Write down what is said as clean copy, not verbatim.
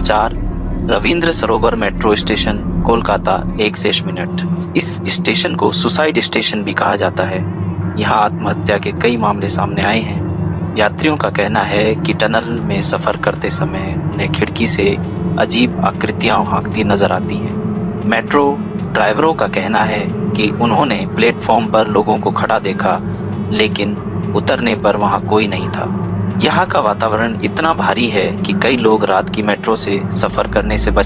4 रविंद्र सरोवर metro station, Kolkata 1 minute. इस station को suicide station भी कहा जाता है। यहाँ आत्महत्या के कई मामले सामने आए हैं। यात्रियों का कहना है कि टनल में सफर करते समय उन्हें खिड़की से अजीब आकृतियां भागती नजर आती हैं। मेट्रो ड्राइवरों का कहना है कि उन्होंने प्लेटफॉर्म पर लोगों को खड़ा देखा, लेकिन उतरने पर वहां कोई नहीं था। यहाँ का वातावरण इतना भारी है कि कई लोग रात की मेट्रो से सफर करने से बच